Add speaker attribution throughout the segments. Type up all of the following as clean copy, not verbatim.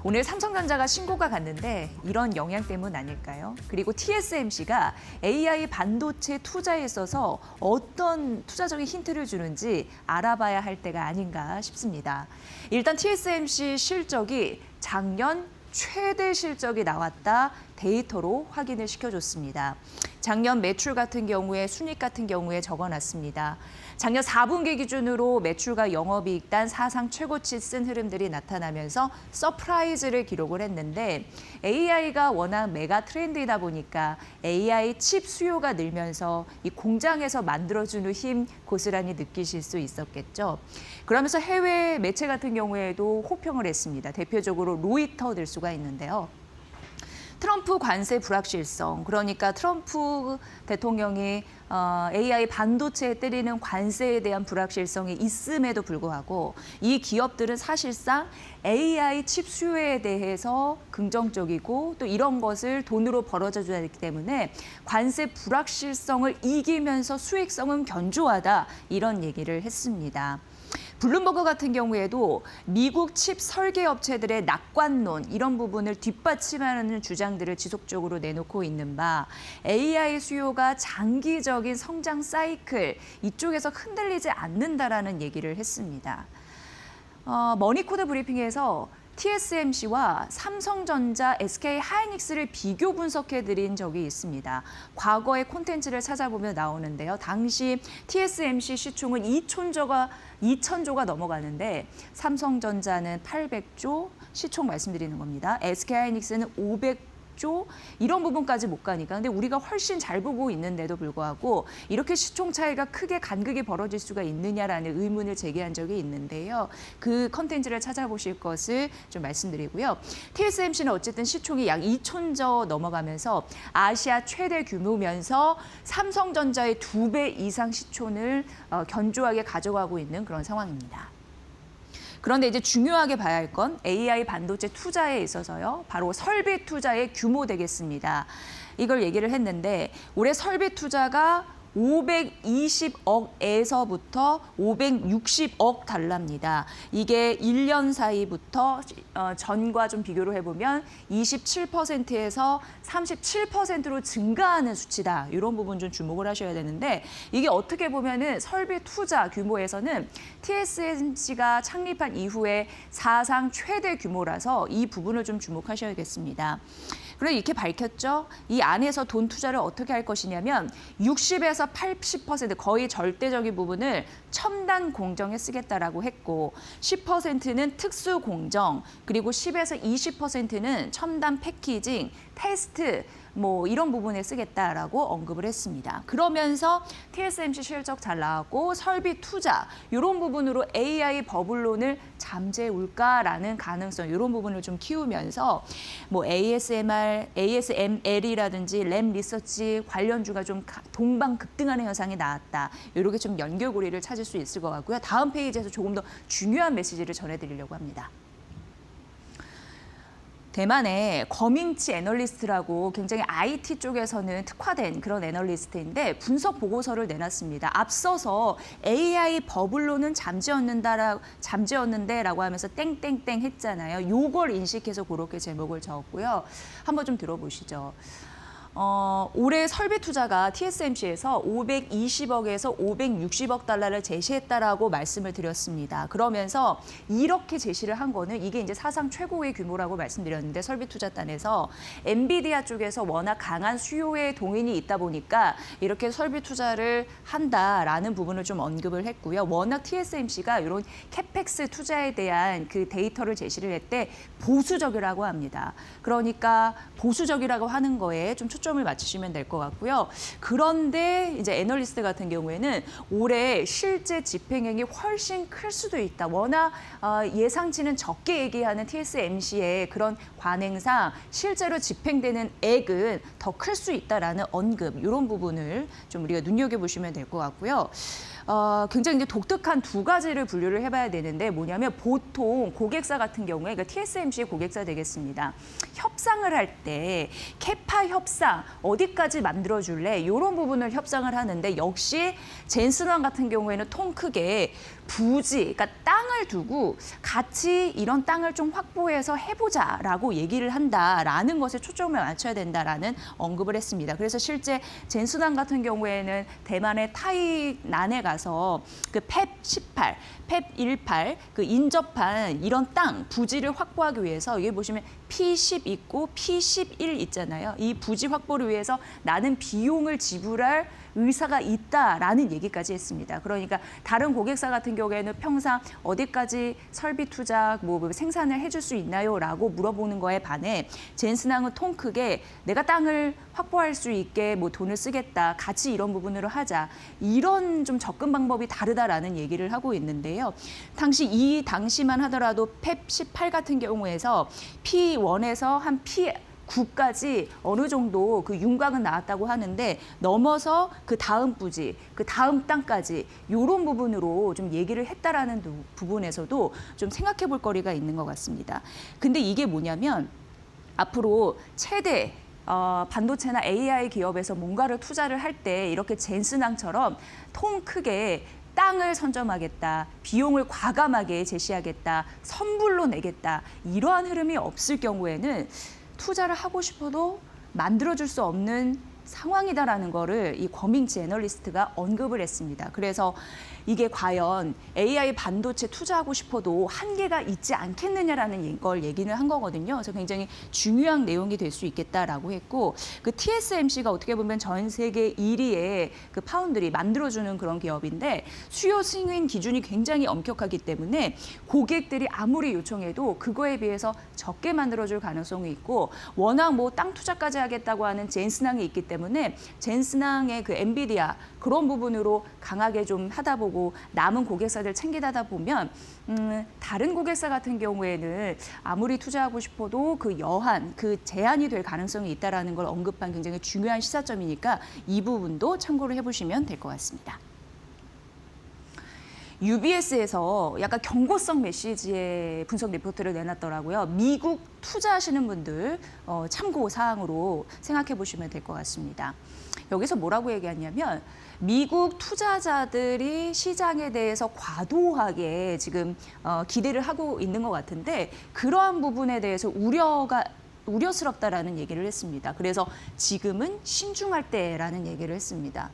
Speaker 1: 오늘 삼성전자가 신고가 갔는데 이런 영향 때문 아닐까요? 그리고 TSMC가 AI 반도체 투자에 있어서 어떤 투자적인 힌트를 주는지 알아봐야 할 때가 아닌가 싶습니다. 일단 TSMC 실적이 작년 최대 실적이 나왔다 데이터로 확인을 시켜줬습니다. 작년 매출 같은 경우에 순이익 같은 경우에 적어놨습니다. 작년 4분기 기준으로 매출과 영업이익 단 사상 최고치 쓴 흐름들이 나타나면서 서프라이즈를 기록을 했는데 AI가 워낙 메가 트렌드이다 보니까 AI 칩 수요가 늘면서 이 공장에서 만들어주는 힘 고스란히 느끼실 수 있었겠죠. 그러면서 해외 매체 같은 경우에도 호평을 했습니다. 대표적으로 로이터 들 수가 있는데요. 트럼프 관세 불확실성, 그러니까 트럼프 대통령이 AI 반도체에 때리는 관세에 대한 불확실성이 있음에도 불구하고 이 기업들은 사실상 AI 칩 수요에 대해서 긍정적이고 또 이런 것을 돈으로 벌어져 줘야 되기 때문에 관세 불확실성을 이기면서 수익성은 견조하다 이런 얘기를 했습니다. 블룸버그 같은 경우에도 미국 칩 설계 업체들의 낙관론 이런 부분을 뒷받침하는 주장들을 지속적으로 내놓고 있는 바 AI 수요가 장기적인 성장 사이클 이쪽에서 흔들리지 않는다라는 얘기를 했습니다. 머니코드 브리핑에서 TSMC와 삼성전자, SK하이닉스를 비교 분석해드린 적이 있습니다. 과거의 콘텐츠를 찾아보면 나오는데요. 당시 TSMC 시총은 2천조가 넘어가는데 삼성전자는 800조, 시총 말씀드리는 겁니다. SK하이닉스는 500조, 이런 부분까지 못 가니까. 근데 우리가 훨씬 잘 보고 있는데도 불구하고 이렇게 시총 차이가 크게 간극이 벌어질 수가 있느냐라는 의문을 제기한 적이 있는데요. 그 컨텐츠를 찾아보실 것을 좀 말씀드리고요. TSMC는 어쨌든 시총이 약 2천조 넘어가면서 아시아 최대 규모면서 삼성전자의 2배 이상 시총을 견조하게 가져가고 있는 그런 상황입니다. 그런데 이제 중요하게 봐야 할 건 AI 반도체 투자에 있어서요. 바로 설비 투자의 규모 되겠습니다. 이걸 얘기를 했는데 올해 설비 투자가 520억에서부터 560억 달러입니다. 이게 1년 사이부터 전과 좀 비교를 해보면 27%에서 37%로 증가하는 수치다. 이런 부분 좀 주목을 하셔야 되는데 이게 어떻게 보면은 설비 투자 규모에서는 TSMC가 창립한 이후에 사상 최대 규모라서 이 부분을 좀 주목하셔야겠습니다. 그래서 이렇게 밝혔죠. 이 안에서 돈 투자를 어떻게 할 것이냐면 60에서 80% 거의 절대적인 부분을 첨단 공정에 쓰겠다라고 했고 10%는 특수 공정 그리고 10에서 20%는 첨단 패키징, 테스트 뭐 이런 부분에 쓰겠다라고 언급을 했습니다. 그러면서 TSMC 실적 잘 나왔고 설비 투자 이런 부분으로 AI 버블론을 잠재울까라는 가능성 이런 부분을 좀 키우면서 뭐 ASML이라든지 램 리서치 관련주가 좀 동방급등하는 현상이 나왔다. 이렇게 좀 연결고리를 찾을 수 있을 것 같고요. 다음 페이지에서 조금 더 중요한 메시지를 전해드리려고 합니다. 대만의 거밍치 애널리스트라고 굉장히 IT 쪽에서는 특화된 그런 애널리스트인데 분석 보고서를 내놨습니다. 앞서서 AI 버블론은 잠재웠는데라고 하면서 땡땡땡 했잖아요. 요걸 인식해서 그렇게 제목을 적었고요. 한번 좀 들어보시죠. 올해 설비 투자가 TSMC에서 520억에서 560억 달러를 제시했다라고 말씀을 드렸습니다. 그러면서 이렇게 제시를 한 거는 이게 이제 사상 최고의 규모라고 말씀드렸는데 설비 투자단에서 엔비디아 쪽에서 워낙 강한 수요의 동인이 있다 보니까 이렇게 설비 투자를 한다라는 부분을 좀 언급을 했고요. 워낙 TSMC가 이런 캐펙스 투자에 대한 그 데이터를 제시를 했대 보수적이라고 합니다. 그러니까 보수적이라고 하는 거에 좀 초점을 맞추시면 될 것 같고요. 그런데 이제 애널리스트 같은 경우에는 올해 실제 집행액이 훨씬 클 수도 있다. 워낙 예상치는 적게 얘기하는 TSMC의 그런 관행상 실제로 집행되는 액은 더 클 수 있다라는 언급 이런 부분을 좀 우리가 눈여겨보시면 될 것 같고요. 굉장히 이제 독특한 두 가지를 분류를 해봐야 되는데 뭐냐면 보통 고객사 같은 경우에 그러니까 TSMC 고객사 되겠습니다. 협상을 할 때 캐파 협상 어디까지 만들어줄래? 이런 부분을 협상을 하는데 역시 젠슨왕 같은 경우에는 통 크게 부지, 그러니까 땅을 두고 같이 이런 땅을 좀 확보해서 해보자라고 얘기를 한다라는 것에 초점을 맞춰야 된다라는 언급을 했습니다. 그래서 실제 젠슨왕 같은 경우에는 대만의 타이난에 가서 그 펩 18, 펩 18 그 인접한 이런 땅 부지를 확보하기 위해서 여기 보시면 P10 있고 P11 있잖아요. 이 부지 확보를 위해서 나는 비용을 지불할 의사가 있다라는 얘기까지 했습니다. 그러니까 다른 고객사 같은 경우에는 평상 어디까지 설비 투자, 뭐 생산을 해줄 수 있나요?라고 물어보는 거에 반해 젠슨왕은 통 크게 내가 땅을 확보할 수 있게 뭐 돈을 쓰겠다, 같이 이런 부분으로 하자. 이런 좀 접근 방법이 다르다라는 얘기를 하고 있는데요. 이 당시만 하더라도 펩 18 같은 경우에서 P1에서 한 P9까지 어느 정도 그 윤곽은 나왔다고 하는데 넘어서 그 다음 부지, 그 다음 땅까지 이런 부분으로 좀 얘기를 했다라는 부분에서도 좀 생각해 볼 거리가 있는 것 같습니다. 근데 이게 뭐냐면 앞으로 최대 반도체나 AI 기업에서 뭔가를 투자를 할 때 이렇게 젠슨왕처럼 통 크게 땅을 선점하겠다, 비용을 과감하게 제시하겠다, 선불로 내겠다 이러한 흐름이 없을 경우에는 투자를 하고 싶어도 만들어줄 수 없는 상황이다라는 거를 이 권밍치 애널리스트가 언급을 했습니다. 그래서 이게 과연 AI 반도체 투자하고 싶어도 한계가 있지 않겠느냐라는 걸 얘기는 한 거거든요. 그래서 굉장히 중요한 내용이 될 수 있겠다라고 했고 그 TSMC가 어떻게 보면 전 세계 1위의 그 파운드리 만들어주는 그런 기업인데 수요 승인 기준이 굉장히 엄격하기 때문에 고객들이 아무리 요청해도 그거에 비해서 적게 만들어줄 가능성이 있고 워낙 뭐 땅 투자까지 하겠다고 하는 젠슨왕이 있기 때문에 젠슨왕의 그 엔비디아 그런 부분으로 강하게 좀 하다 보고 남은 고객사들 챙기다 보면 다른 고객사 같은 경우에는 아무리 투자하고 싶어도 그 여한, 그 제한이 될 가능성이 있다라는 걸 언급한 굉장히 중요한 시사점이니까 이 부분도 참고를 해보시면 될 것 같습니다. UBS에서 약간 경고성 메시지의 분석 리포트를 내놨더라고요. 미국 투자하시는 분들 참고 사항으로 생각해 보시면 될 것 같습니다. 여기서 뭐라고 얘기하냐면 미국 투자자들이 시장에 대해서 과도하게 지금 기대를 하고 있는 것 같은데 그러한 부분에 대해서 우려스럽다라는 얘기를 했습니다. 그래서 지금은 신중할 때라는 얘기를 했습니다.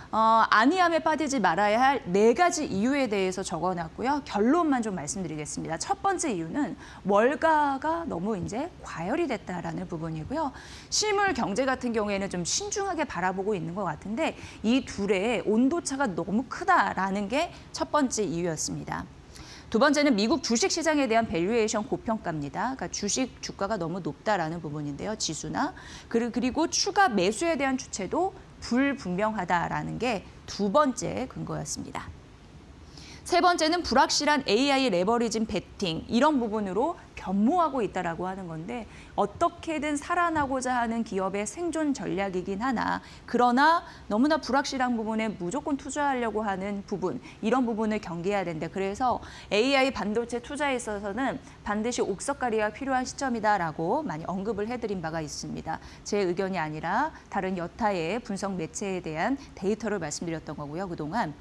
Speaker 1: 안이함에 빠지지 말아야 할 4가지 이유에 대해서 적어놨고요. 결론만 좀 말씀드리겠습니다. 첫 번째 이유는 월가가 너무 이제 과열이 됐다라는 부분이고요. 실물 경제 같은 경우에는 좀 신중하게 바라보고 있는 것 같은데 이 둘의 온도차가 너무 크다라는 게 첫 번째 이유였습니다. 두 번째는 미국 주식시장에 대한 밸류에이션 고평가입니다. 그러니까 주가가 너무 높다라는 부분인데요. 지수나. 그리고 추가 매수에 대한 주체도 불분명하다라는 게 두 번째 근거였습니다. 세 번째는 불확실한 AI 레버리진 베팅 이런 부분으로 변모하고 있다라고 하는 건데 어떻게든 살아나고자 하는 기업의 생존 전략이긴 하나 그러나 너무나 불확실한 부분에 무조건 투자하려고 하는 부분 이런 부분을 경계해야 된다. 그래서 AI 반도체 투자에 있어서는 반드시 옥석가리가 필요한 시점이다라고 많이 언급을 해드린 바가 있습니다. 제 의견이 아니라 다른 여타의 분석 매체에 대한 데이터를 말씀드렸던 거고요. 그동안.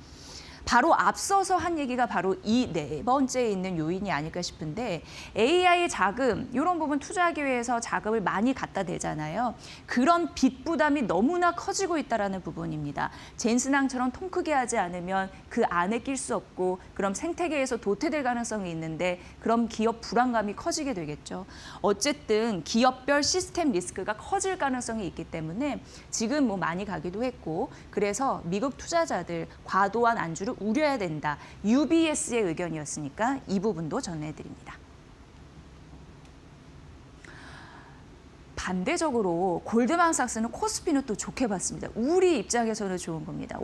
Speaker 1: 바로 앞서서 한 얘기가 바로 이 4번째에 있는 요인이 아닐까 싶은데 AI 자금, 이런 부분 투자하기 위해서 자금을 많이 갖다 대잖아요. 그런 빚 부담이 너무나 커지고 있다는 부분입니다. 젠슨왕처럼 통 크게 하지 않으면 그 안에 낄 수 없고 그럼 생태계에서 도태될 가능성이 있는데 그럼 기업 불안감이 커지게 되겠죠. 어쨌든 기업별 시스템 리스크가 커질 가능성이 있기 때문에 지금 뭐 많이 가기도 했고 그래서 미국 투자자들 과도한 안주를 우려해야 된다. UBS의 의견이었으니까 이 부분도 전해드립니다. 반대적으로 골드만삭스는 코스피는 또 좋게 봤습니다. 우리 입장에서는 좋은 겁니다.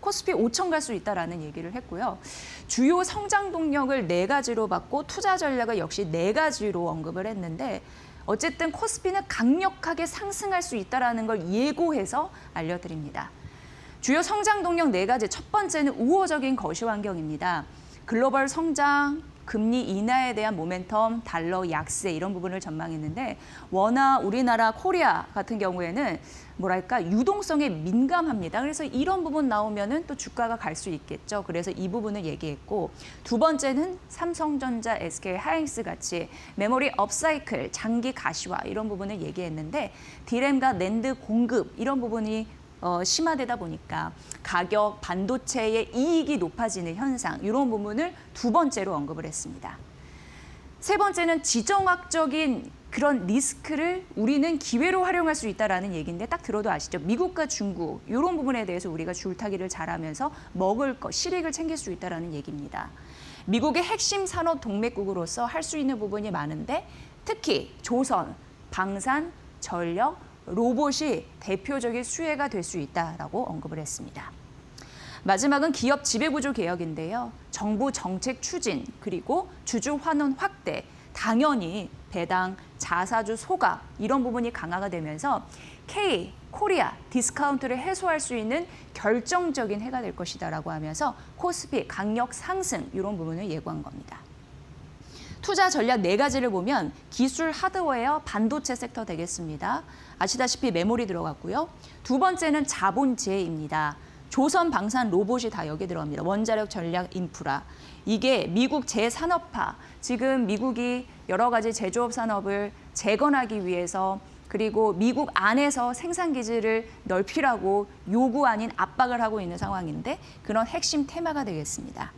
Speaker 1: 코스피 5천 갈 수 있다라는 얘기를 했고요. 주요 성장 동력을 4가지로 봤고 투자 전략을 역시 4가지로 언급을 했는데 어쨌든 코스피는 강력하게 상승할 수 있다라는 걸 예고해서 알려드립니다. 주요 성장 동력 4가지. 첫 번째는 우호적인 거시 환경입니다. 글로벌 성장, 금리 인하에 대한 모멘텀, 달러 약세 이런 부분을 전망했는데 워낙 우리나라 코리아 같은 경우에는 뭐랄까 유동성에 민감합니다. 그래서 이런 부분 나오면은 또 주가가 갈 수 있겠죠. 그래서 이 부분을 얘기했고 두 번째는 삼성전자, SK 하이닉스 같이 메모리 업사이클, 장기 가시화 이런 부분을 얘기했는데 디램과 낸드 공급 이런 부분이 심화되다 보니까 가격, 반도체의 이익이 높아지는 현상 이런 부분을 두 번째로 언급을 했습니다. 세 번째는 지정학적인 그런 리스크를 우리는 기회로 활용할 수 있다는 얘기인데 딱 들어도 아시죠? 미국과 중국 이런 부분에 대해서 우리가 줄타기를 잘하면서 먹을 것, 실익을 챙길 수 있다는 얘기입니다. 미국의 핵심 산업 동맹국으로서 할 수 있는 부분이 많은데 특히 조선, 방산, 전력, 로봇이 대표적인 수혜가 될 수 있다라고 언급을 했습니다. 마지막은 기업 지배구조 개혁인데요. 정부 정책 추진 그리고 주주 환원 확대, 당연히 배당, 자사주 소각 이런 부분이 강화가 되면서 K, 코리아, 디스카운트를 해소할 수 있는 결정적인 해가 될 것이다라고 하면서 코스피 강력 상승 이런 부분을 예고한 겁니다. 투자 전략 4가지를 보면 기술, 하드웨어, 반도체 섹터 되겠습니다. 아시다시피 메모리 들어갔고요. 두 번째는 자본재해입니다. 조선, 방산, 로봇이 다 여기 들어갑니다. 원자력, 전략, 인프라. 이게 미국 재산업화, 지금 미국이 여러 가지 제조업 산업을 재건하기 위해서 그리고 미국 안에서 생산기지를 넓히라고 요구 아닌 압박을 하고 있는 상황인데 그런 핵심 테마가 되겠습니다.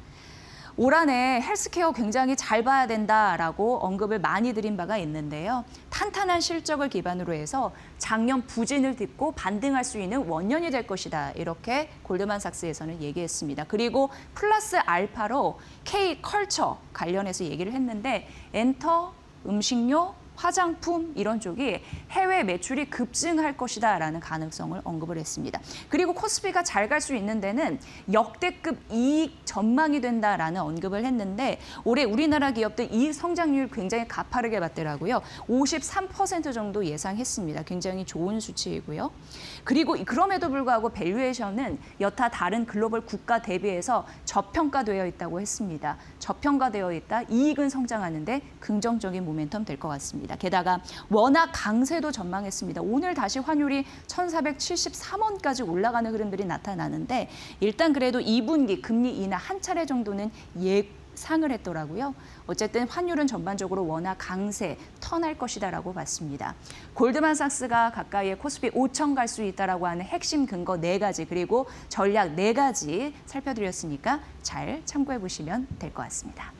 Speaker 1: 올 한해 헬스케어 굉장히 잘 봐야 된다라고 언급을 많이 드린 바가 있는데요. 탄탄한 실적을 기반으로 해서 작년 부진을 딛고 반등할 수 있는 원년이 될 것이다. 이렇게 골드만삭스에서는 얘기했습니다. 그리고 플러스 알파로 K컬처 관련해서 얘기를 했는데 엔터, 음식료, 화장품 이런 쪽이 해외 매출이 급증할 것이다라는 가능성을 언급을 했습니다. 그리고 코스피가 잘 갈 수 있는 데는 역대급 이익 전망이 된다라는 언급을 했는데 올해 우리나라 기업들 이익 성장률 굉장히 가파르게 봤더라고요. 53% 정도 예상했습니다. 굉장히 좋은 수치이고요. 그리고 그럼에도 불구하고 밸류에이션은 여타 다른 글로벌 국가 대비해서 저평가되어 있다고 했습니다. 저평가되어 있다, 이익은 성장하는데 긍정적인 모멘텀 될 것 같습니다. 게다가 워낙 강세도 전망했습니다. 오늘 다시 환율이 1,473원까지 올라가는 흐름들이 나타나는데 일단 그래도 2분기 금리 인하 한 차례 정도는 예상을 했더라고요. 어쨌든 환율은 전반적으로 워낙 강세, 턴할 것이다라고 봤습니다. 골드만삭스가 가까이에 코스피 5천 갈 수 있다라고 하는 핵심 근거 4가지 그리고 전략 4가지 살펴드렸으니까 잘 참고해 보시면 될 것 같습니다.